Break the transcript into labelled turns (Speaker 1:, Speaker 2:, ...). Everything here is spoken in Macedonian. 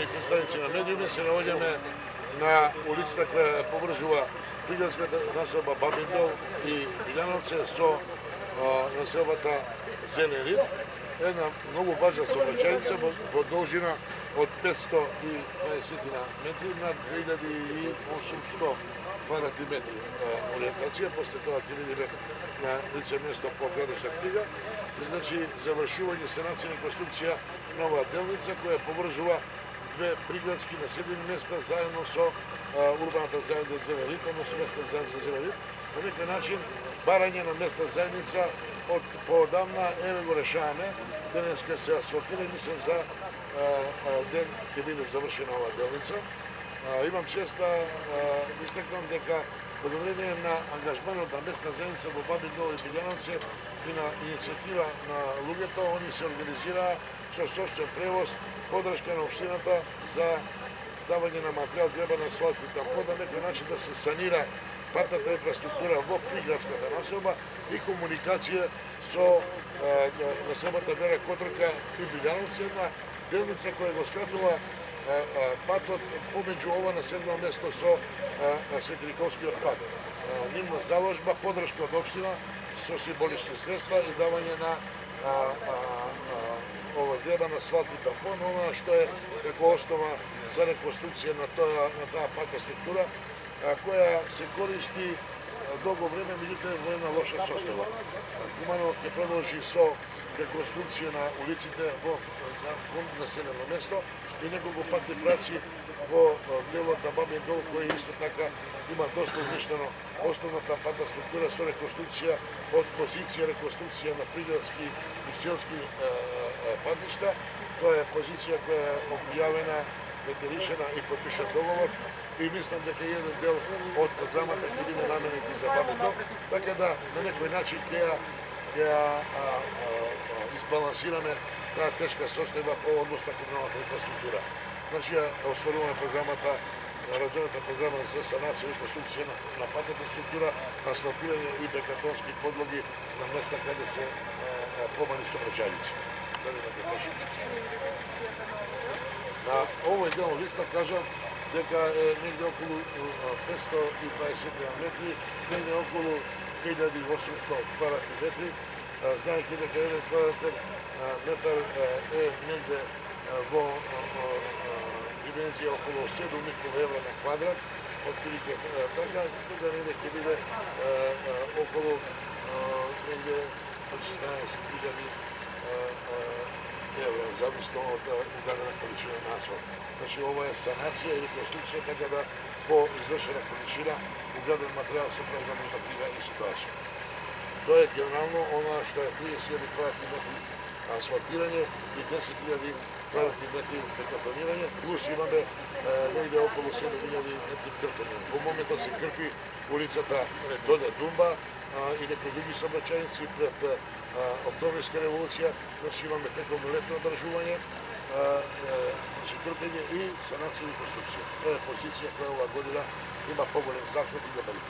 Speaker 1: уважаеми представници на медиуми, се наоѓаме на улицата која поврзува приградската населба Бабин дол и Билјановци со населбата Зелен рид. Една многу важна сообраќајница во должина од 520 метри на 2800 квадратни метри ориентација. После тоа ќе видиме на лице место по градешна книга. Значи, завршување санација и реконструкција на оваа делница која поврзува две приградски населени места заедно со урбаната заедница Зелен рид, односно местна заедница Зелен рид. На некој начин барање на местна заедница од поодамна, еве го решаваме. Денеска се асфалтира и мислам за ден ќе биде завршена оваа делница. Имам чест да истакнам дека благодарение на ангажманот на местна заедница во Бабин дол и Билјановци и на иницијатива на луѓето, они се организираа со собствен превоз, подршка на општината за давање на материјал, треба на асфалт и тампон, на некој начин да се санира патната инфраструктура во приградската населба и комуникација со населбата Вера Которка и Билјановци, една делница која го скратува патот помеѓу ова населено место со Светиниковскиот пат. Нивна заложба, подршка од општина со символични средства и давање на ова греба на асфалт и тампон, она што е како основа за реконструкција на таа патна структура, која се користи долго време, меѓутоа во една лоша состојба. Куманово ќе продолжи со реконструкција на улиците во населено место и неколку патни праци во делот на Бабин дол, кој исто така има доста уништено основната патна структура со реконструкција од позиција реконструкција на приградски и селски патишта. Тоа е позиција која е објавена, детеришена и подпишан договор и мислам дека еден дел од програмата ќе биде наменет и за Бабин дол, така да на некој начин ќе избалансираме таа тешка состојба по однос на комуналната инфраструктура. Значи, остваруваме програмата, раđената програма за санација и реконструкција на патната структура, асфалтирање и бекатонски подлоги на места каде се промани сообраќајници. На овој дел листа кажам дека е негде околу 520 метри, негде околу 1800 квадратни метри. Знаејќи дека еден квадратен метар е негде во димензија околу 7,5 евра на квадрат, отприлike така, тука негде ќе биде околу негде 16.000 евра, зависно од угадена количина на асфалт. Значи, ова е санација и реконструкција, така да по извршена количина угаден материјал се прави за нужна книга и ситуација. Тоа е генерално она што е 30.000 квадратни метри асфалтирање и 10.000 квадратни метри бетонирање, плюс имаме негде околу 7.000 метри крпење. Во моментот се крпи улицата Долја Думба и некои други сообраќајници пред Октомвриска револуција, значи имаме тековно летно одржување, значи крпење и санација и реконструкција. Тоа е позиција која оваа година има поголем захват и габарит.